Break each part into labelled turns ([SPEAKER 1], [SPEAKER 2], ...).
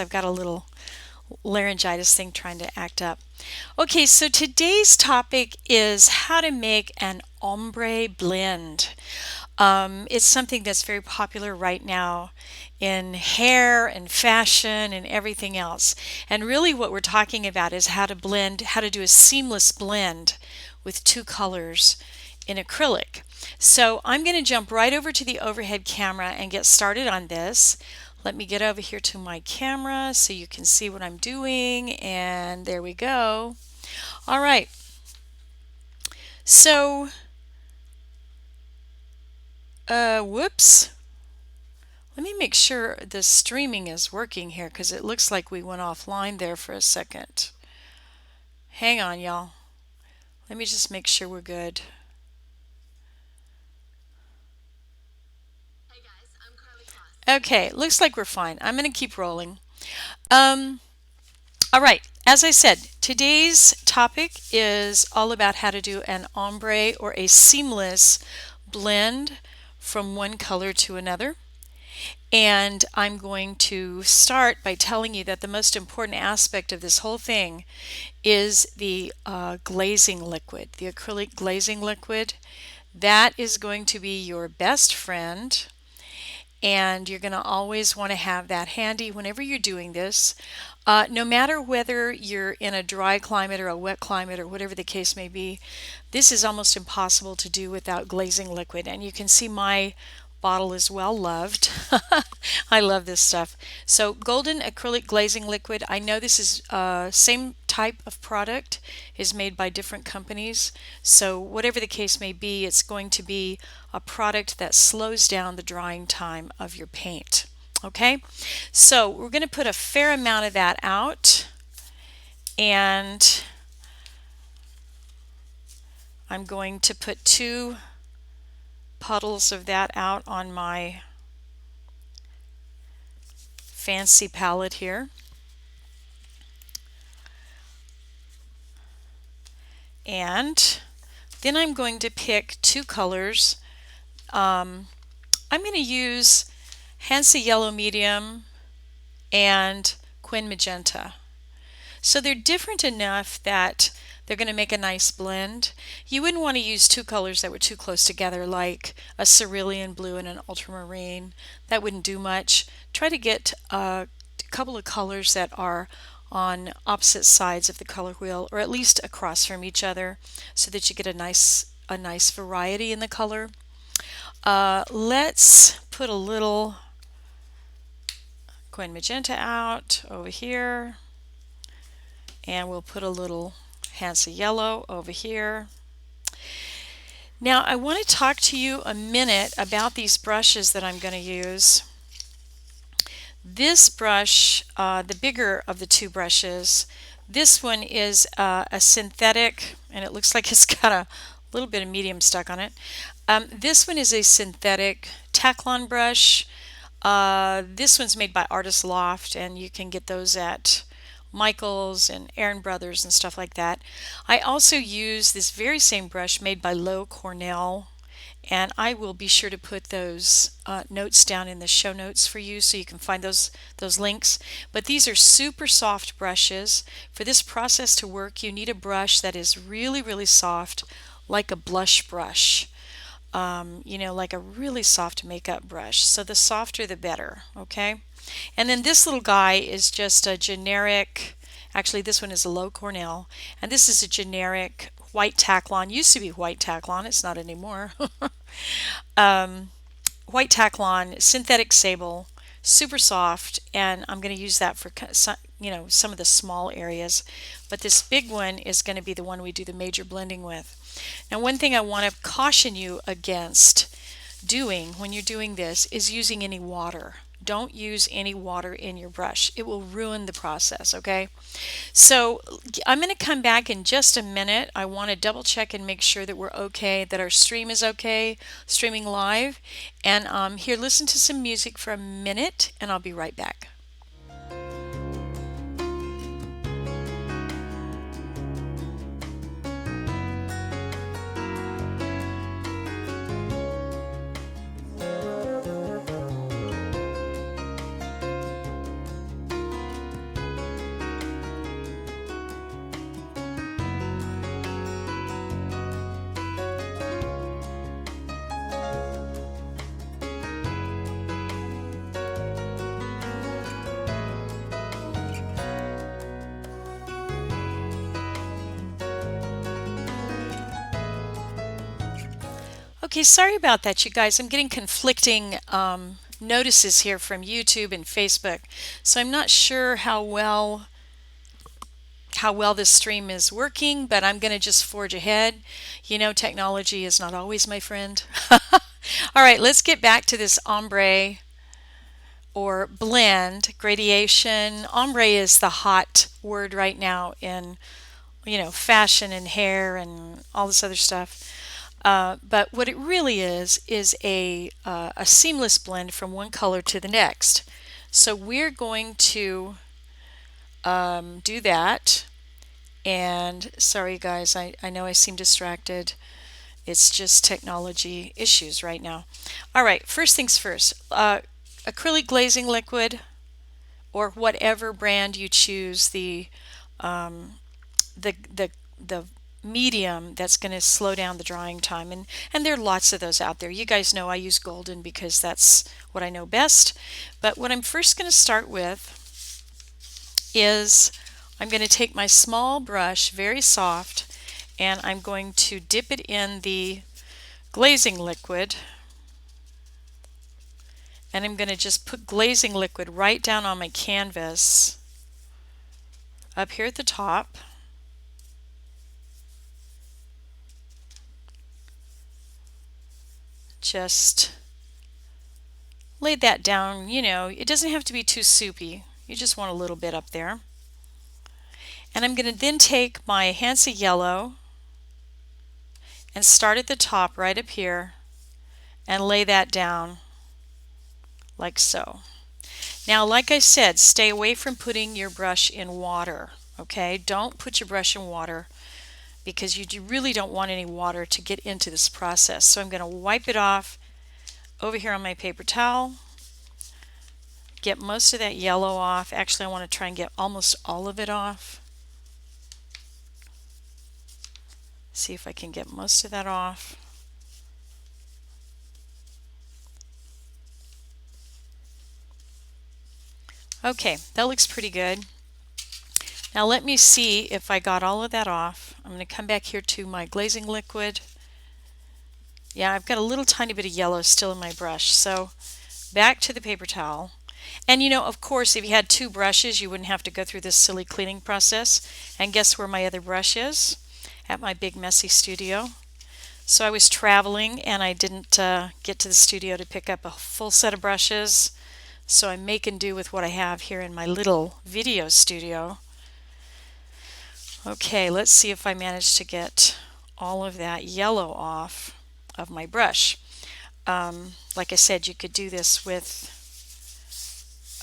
[SPEAKER 1] I've got a little laryngitis thing trying to act up. Okay, so today's topic is how to make an ombre blend. It's something that's very popular right now in hair and fashion and everything else. And really, what we're talking about is how to blend, how to do a seamless blend with two colors in acrylic. So I'm going to jump right over to the overhead camera and get started on this. Let me get over here to my camera so you can see what I'm doing, and there we go. All right, so whoops. Let me make sure the streaming is working here because it looks like we went offline there for a second. Hang on, y'all. Let me just make sure we're good. Okay, looks like we're fine. I'm going to keep rolling. Um, all right, as I said, today's topic is all about how to do an ombre or a seamless blend from one color to another. And I'm going to start by telling you that the most important aspect of this whole thing is the glazing liquid, the acrylic glazing liquid. That is going to be your best friend, and you're going to always want to have that handy whenever you're doing this. No matter whether you're in a dry climate or a wet climate or whatever the case may be, this is almost impossible to do without glazing liquid. And you can see my bottle is well loved. I love this stuff. So golden acrylic glazing liquid. I know this is same type of product is made by different companies. So whatever the case may be, it's going to be a product that slows down the drying time of your paint. Okay, so we're going to put a fair amount of that out, and I'm going to put 2 puddles of that out on my fancy palette here. And then I'm going to pick 2 colors. I'm going to use Hansa Yellow Medium and Quin Magenta. So they're different enough that they're going to make a nice blend. You wouldn't want to use 2 colors that were too close together, like a cerulean blue and an ultramarine. That wouldn't do much. Try to get a couple of colors that are on opposite sides of the color wheel, or at least across from each other, so that you get a nice variety in the color. Let's put a little Quin Magenta out over here, and we'll put a little Hansa Yellow over here. Now I want to talk to you a minute about these brushes that I'm going to use. This brush, the bigger of the 2 brushes, this one is a synthetic, and it looks like it's got a little bit of medium stuck on it. This one is a synthetic Taklon brush. This one's made by Artist Loft, and you can get those at Michaels and Aaron Brothers and stuff like that. I also use this very same brush made by Lowe Cornell, and I will be sure to put those notes down in the show notes for you so you can find those links. But these are super soft brushes. For this process to work, you need a brush that is really, really soft, like a blush brush. You know, like a really soft makeup brush. So the softer the better, okay? And then this little guy is just a generic, actually this one is a Lowe Cornell, and this is a generic white Taklon. Used to be white Taklon, it's not anymore. White Taklon, synthetic sable, super soft, and I'm going to use that for some of the small areas. But this big one is going to be the one we do the major blending with. Now, one thing I want to caution you against doing when you're doing this is using any water. Don't use any water in your brush. It will ruin the process, okay? So I'm going to come back in just a minute. I want to double check and make sure that we're okay, that our stream is okay, streaming live. And here, listen to some music for a minute, and I'll be right back. Okay, sorry about that, you guys. I'm getting conflicting notices here from YouTube and Facebook, so I'm not sure how well this stream is working, but I'm going to just forge ahead. You know, technology is not always my friend. All right, let's get back to this ombre or blend gradation. Ombre is the hot word right now in, you know, fashion and hair and all this other stuff. But what it really is a seamless blend from one color to the next. So we're going to do that. And sorry guys, I know I seem distracted. It's just technology issues right now. All right, first things first. Acrylic glazing liquid, or whatever brand you choose, the the medium that's going to slow down the drying time, and there are lots of those out there. You guys know I use golden because that's what I know best. But what I'm first going to start with is I'm going to take my small brush, very soft, and I'm going to dip it in the glazing liquid, and I'm going to just put glazing liquid right down on my canvas up here at the top. Just lay that down. You know, it doesn't have to be too soupy. You just want a little bit up there. And I'm going to then take my Hansa yellow and start at the top right up here and lay that down like so. Now, like I said, stay away from putting your brush in water, okay? Don't put your brush in water because you really don't want any water to get into this process. So I'm going to wipe it off over here on my paper towel, get most of that yellow off. Actually, I want to try and get almost all of it off. See if I can get most of that off. Okay, that looks pretty good. Now let me see if I got all of that off. I'm going to come back here to my glazing liquid. Yeah, I've got a little tiny bit of yellow still in my brush. So back to the paper towel. And you know, of course, if you had two brushes, you wouldn't have to go through this silly cleaning process. And guess where my other brush is? At my big messy studio. So I was traveling and I didn't get to the studio to pick up a full set of brushes. So I'm making do with what I have here in my little video studio. Okay, let's see if I manage to get all of that yellow off of my brush. Like I said, you could do this with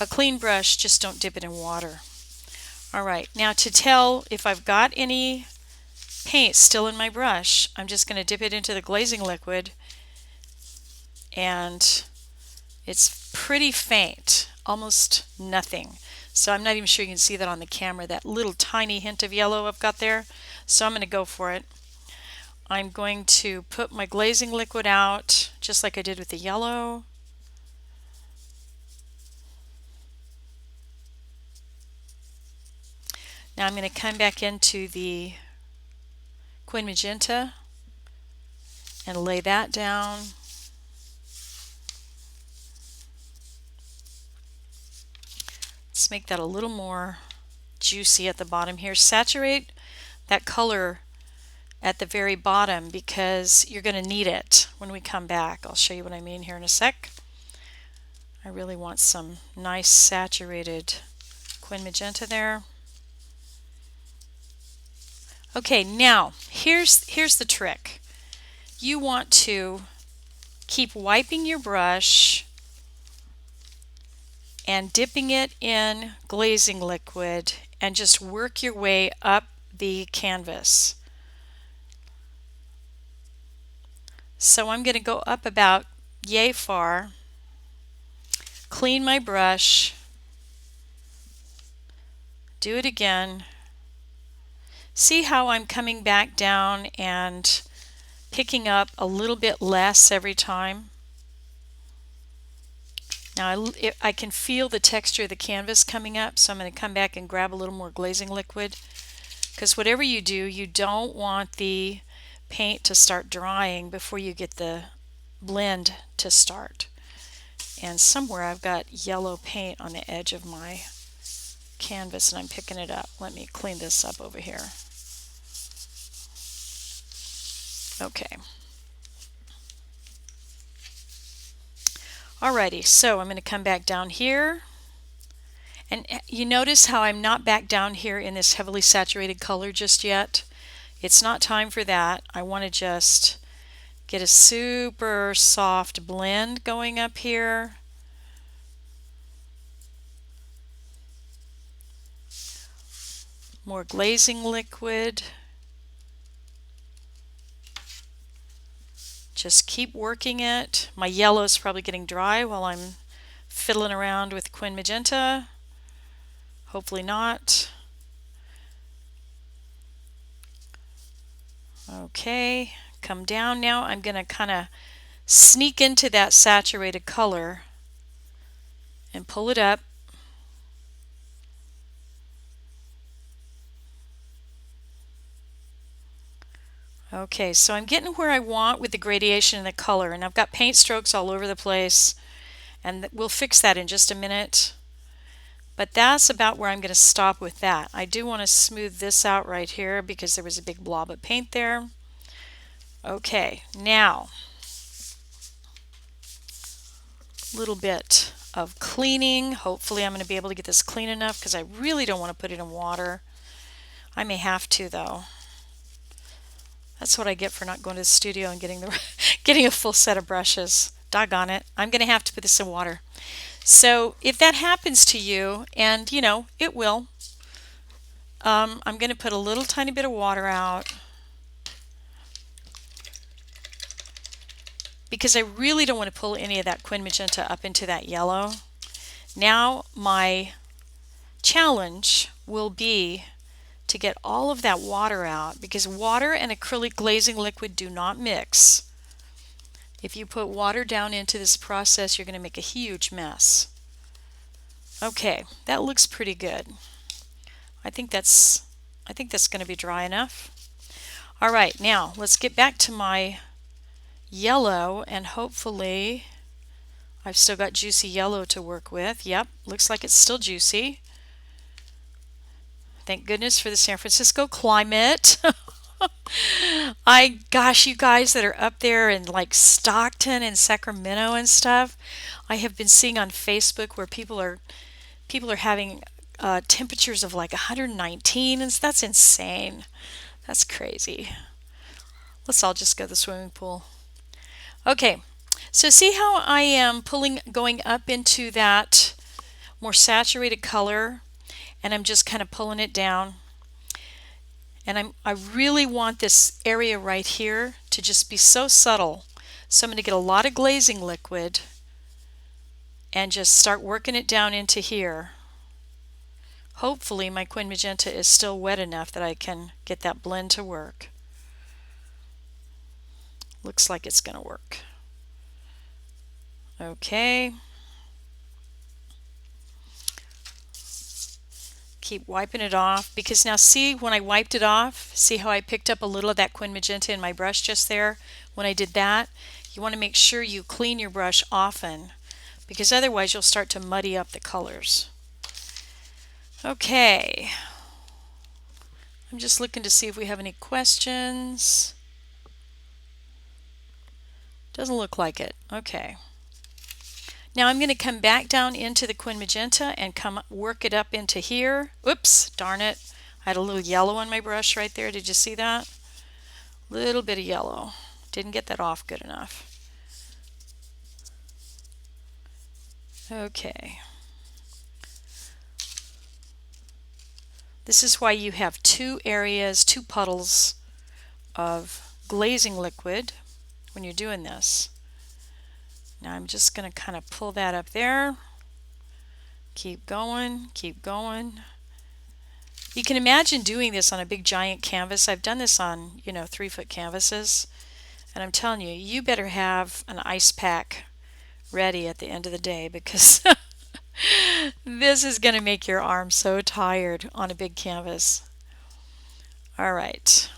[SPEAKER 1] a clean brush, just don't dip it in water. Alright, now to tell if I've got any paint still in my brush, I'm just going to dip it into the glazing liquid, and it's pretty faint, almost nothing. So I'm not even sure you can see that on the camera, that little tiny hint of yellow I've got there. So I'm going to go for it. I'm going to put my glazing liquid out just like I did with the yellow. Now I'm going to come back into the Quin Magenta and lay that down. Let's make that a little more juicy at the bottom here. Saturate that color at the very bottom because you're going to need it when we come back. I'll show you what I mean here in a sec. I really want some nice saturated Quin Magenta there. Okay, now here's the trick. You want to keep wiping your brush and dipping it in glazing liquid and just work your way up the canvas. So I'm going to go up about yay far, clean my brush, do it again. See how I'm coming back down and picking up a little bit less every time? Now I can feel the texture of the canvas coming up, so I'm going to come back and grab a little more glazing liquid, because whatever you do, you don't want the paint to start drying before you get the blend to start. And somewhere I've got yellow paint on the edge of my canvas and I'm picking it up. Let me clean this up over here. Okay. Alrighty, so I'm going to come back down here. And you notice how I'm not back down here in this heavily saturated color just yet. It's not time for that. I want to just get a super soft blend going up here. More glazing liquid. Just keep working it. My yellow is probably getting dry while I'm fiddling around with Quin Magenta. Hopefully not. Okay, come down now. I'm going to kind of sneak into that saturated color and pull it up. Okay, so I'm getting where I want with the gradation and the color, and I've got paint strokes all over the place, and we'll fix that in just a minute. But that's about where I'm going to stop with that. I do want to smooth this out right here because there was a big blob of paint there. Okay, now a little bit of cleaning. Hopefully I'm going to be able to get this clean enough because I really don't want to put it in water. I may have to though. That's what I get for not going to the studio and getting a full set of brushes. Doggone it. I'm going to have to put this in water. So if that happens to you, and you know, it will, I'm going to put a little tiny bit of water out because I really don't want to pull any of that Quin Magenta up into that yellow. Now my challenge will be to get all of that water out because water and acrylic glazing liquid do not mix. If you put water down into this process, you're going to make a huge mess. Okay, that looks pretty good. I think that's going to be dry enough. All right, now let's get back to my yellow, and hopefully I've still got juicy yellow to work with. Yep, looks like it's still juicy. Thank goodness for the San Francisco climate. Gosh, you guys that are up there in like Stockton and Sacramento and stuff, I have been seeing on Facebook where people are having temperatures of like 119, and that's insane. That's crazy. Let's all just go to the swimming pool. Okay, so see how I am going up into that more saturated color, and I'm just kind of pulling it down. And I really want this area right here to just be so subtle. So I'm going to get a lot of glazing liquid and just start working it down into here. Hopefully my Quin Magenta is still wet enough that I can get that blend to work. Looks like it's going to work. Okay. Keep wiping it off because now see when I wiped it off, see how I picked up a little of that Quin Magenta in my brush just there when I did that? You want to make sure you clean your brush often because otherwise you'll start to muddy up the colors. Okay, I'm just looking to see if we have any questions. Doesn't look like it. Okay. Now I'm going to come back down into the Quin Magenta and work it up into here. Oops, darn it. I had a little yellow on my brush right there. Did you see that? Little bit of yellow. Didn't get that off good enough. Okay. This is why you have two areas, two puddles of glazing liquid when you're doing this. Now I'm just going to kind of pull that up there. Keep going, keep going. You can imagine doing this on a big giant canvas. I've done this on, 3-foot canvases. And I'm telling you, you better have an ice pack ready at the end of the day because this is going to make your arm so tired on a big canvas. All right.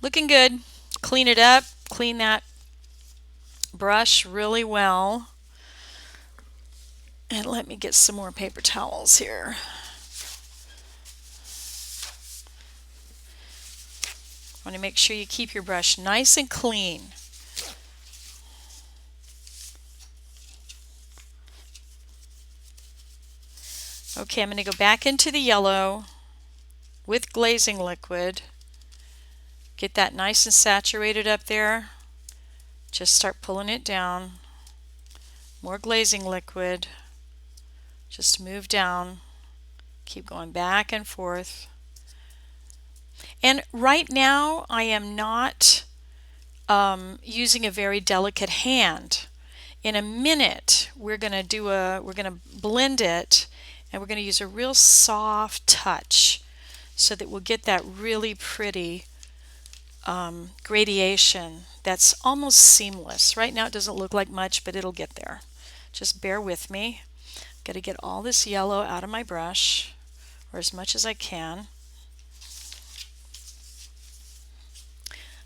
[SPEAKER 1] Looking good. Clean it up. clean that brush really well. And let me get some more paper towels here. Want to make sure you keep your brush nice and clean. Okay, I'm going to go back into the yellow with glazing liquid. Get that nice and saturated up there. Just start pulling it down. More glazing liquid. Just move down. Keep going back and forth. And right now I am not using a very delicate hand. In a minute we're going to blend it, and we're going to use a real soft touch so that we'll get that really pretty gradation that's almost seamless. Right now it doesn't look like much, but it'll get there. Just bear with me. Got to get all this yellow out of my brush, or as much as I can.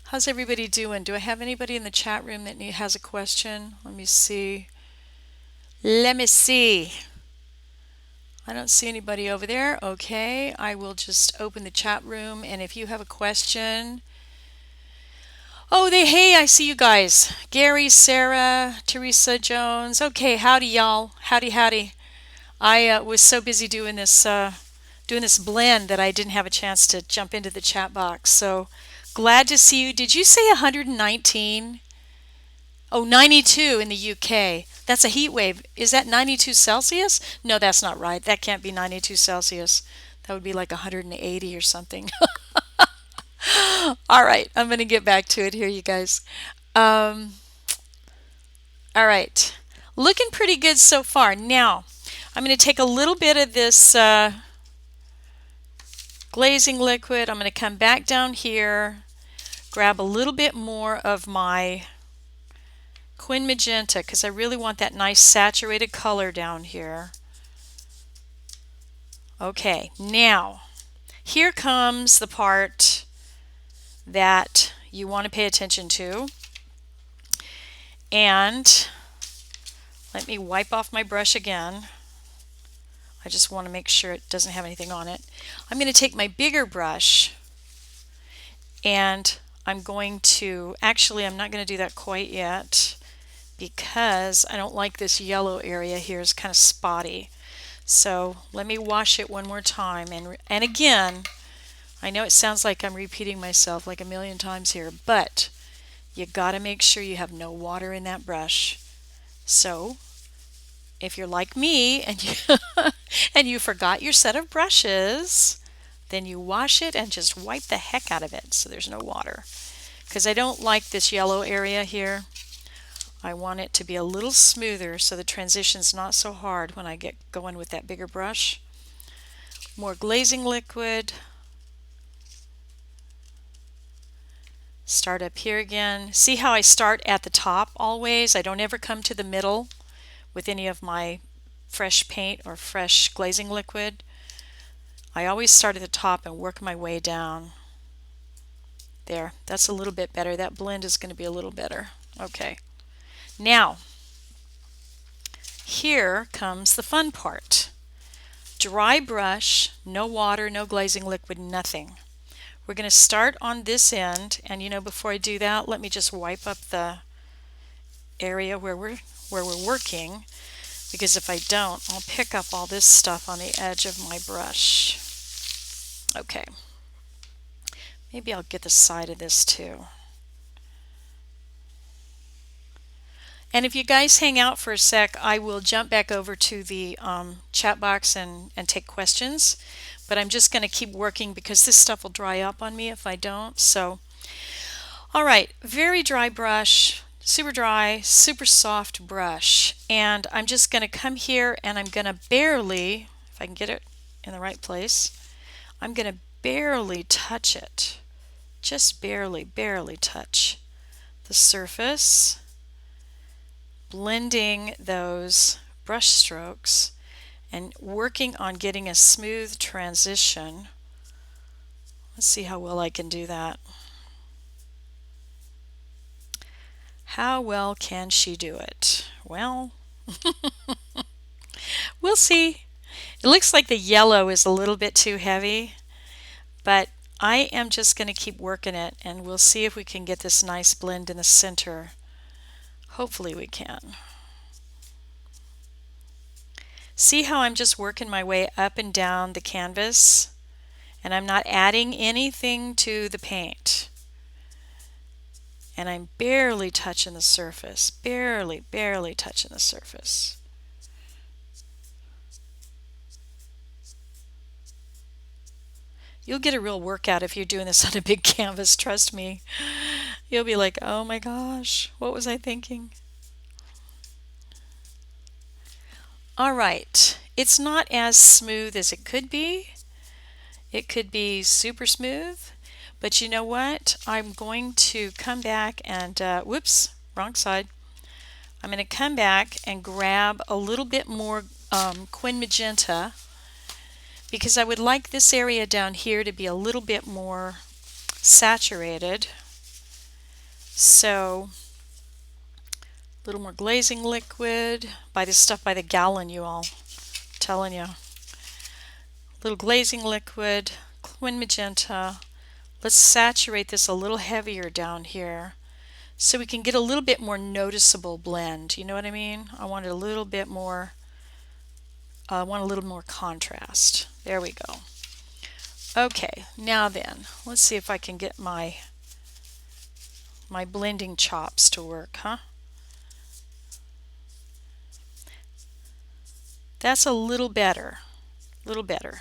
[SPEAKER 1] How's everybody doing? Do I have anybody in the chat room that has a question? Let me see. Let me see. I don't see anybody over there. Okay, I will just open the chat room, and if you have a question. Oh, hey, I see you guys. Gary, Sarah, Teresa Jones. Okay, howdy y'all. Howdy. I was so busy doing this blend that I didn't have a chance to jump into the chat box. So glad to see you. Did you say 119? Oh, 92 in the UK. That's a heat wave. Is that 92 Celsius? No, that's not right. That can't be 92 Celsius. That would be like 180 or something. All right, I'm going to get back to it here, you guys. All right, looking pretty good so far. Now, I'm going to take a little bit of this glazing liquid. I'm going to come back down here, grab a little bit more of my Quin Magenta, because I really want that nice saturated color down here. Okay, now, here comes the part that you want to pay attention to. And let me wipe off my brush again. I just want to make sure it doesn't have anything on it. I'm going to take my bigger brush, and I'm going to, actually I'm not going to do that quite yet because I don't like this yellow area here. It's kind of spotty. So let me wash it one more time, and again, I know it sounds like I'm repeating myself like a million times here, but you got to make sure you have no water in that brush. So if you're like me and you forgot your set of brushes, then you wash it and just wipe the heck out of it so there's no water. Because I don't like this yellow area here. I want it to be a little smoother so the transition's not so hard when I get going with that bigger brush. More glazing liquid. Start up here again. See how I start at the top always? I don't ever come to the middle with any of my fresh paint or fresh glazing liquid. I always start at the top and work my way down. There, that's a little bit better. That blend is going to be a little better. Okay. Now, here comes the fun part. Dry brush, no water, no glazing liquid, nothing. We're going to start on this end, and before I do that, let me just wipe up the area where we're working, because if I don't, I'll pick up all this stuff on the edge of my brush. Okay. Maybe I'll get the side of this too. And if you guys hang out for a sec, I will jump back over to the chat box and take questions. But I'm just going to keep working because this stuff will dry up on me if I don't. So, all right, very dry brush, super dry, super soft brush. And I'm just going to come here and I'm going to barely, if I can get it in the right place, I'm going to barely touch it. Just barely touch the surface, blending those brush strokes and working on getting a smooth transition. Let's see how well I can do that. How well can she do it? Well, we'll see. It looks like the yellow is a little bit too heavy, but I am just going to keep working it and we'll see if we can get this nice blend in the center. Hopefully we can. See how I'm just working my way up and down the canvas and I'm not adding anything to the paint. And I'm barely touching the surface, barely touching the surface. You'll get a real workout if you're doing this on a big canvas, trust me. You'll be like, oh my gosh, what was I thinking? All right, it's not as smooth as it could be. It could be super smooth, but you know what? I'm going to come back and, whoops, wrong side. I'm going to come back and grab a little bit more Quin Magenta because I would like this area down here to be a little bit more saturated. So a little more glazing liquid. Buy this stuff by the gallon, you all. I'm telling you. Little glazing liquid, Quin Magenta. Let's saturate this a little heavier down here so we can get a little bit more noticeable blend. You know what I mean? I want it a little bit more, I want a little more contrast. There we go. Okay, now then, let's see if I can get my blending chops to work, huh? That's a little better, a little better.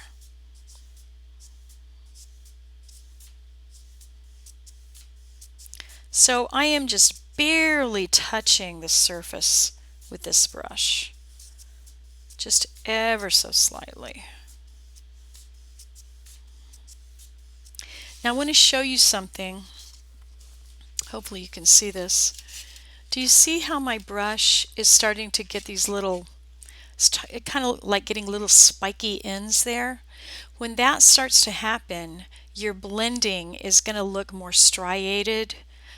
[SPEAKER 1] So I am just barely touching the surface with this brush, just ever so slightly. Now I want to show you something. Hopefully you can see this. Do you see how my brush is starting to get these little, it kind of like getting little spiky ends there? When that starts to happen, your blending is going to look more striated.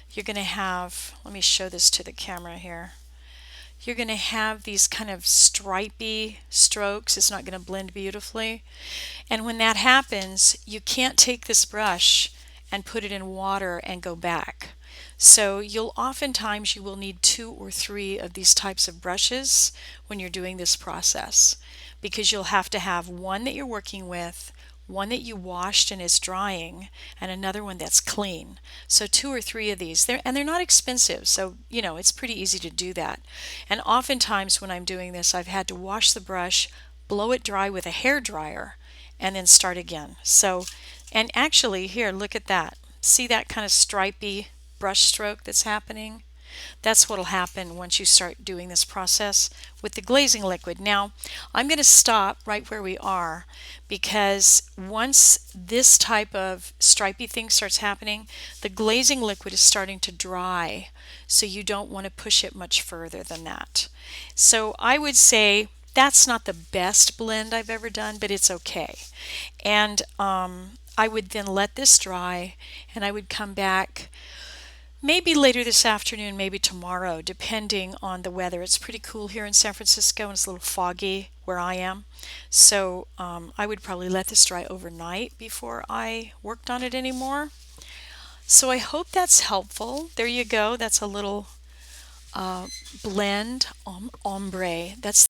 [SPEAKER 1] You're going to have, let me show this to the camera here. You're going to have these kind of stripy strokes. It's not going to blend beautifully. And when that happens, you can't take this brush and put it in water and go back. So you will need 2 or 3 of these types of brushes when you're doing this process, because you'll have to have one that you're working with, one that you washed and is drying, and another one that's clean. So 2 or 3 of these, and they're not expensive, so you know it's pretty easy to do that. And oftentimes when I'm doing this, I've had to wash the brush, blow it dry with a hair dryer, and then start again. So, and actually here, look at that. See that kind of stripy brush stroke that's happening? That's what will happen once you start doing this process with the glazing liquid. Now, I'm going to stop right where we are, because once this type of stripy thing starts happening, the glazing liquid is starting to dry, so you don't want to push it much further than that. So I would say that's not the best blend I've ever done, but it's okay. And I would then let this dry, and I would come back maybe later this afternoon, maybe tomorrow, depending on the weather. It's pretty cool here in San Francisco and it's a little foggy where I am. So I would probably let this dry overnight before I worked on it anymore. So I hope that's helpful. There you go. That's a little blend ombre. That's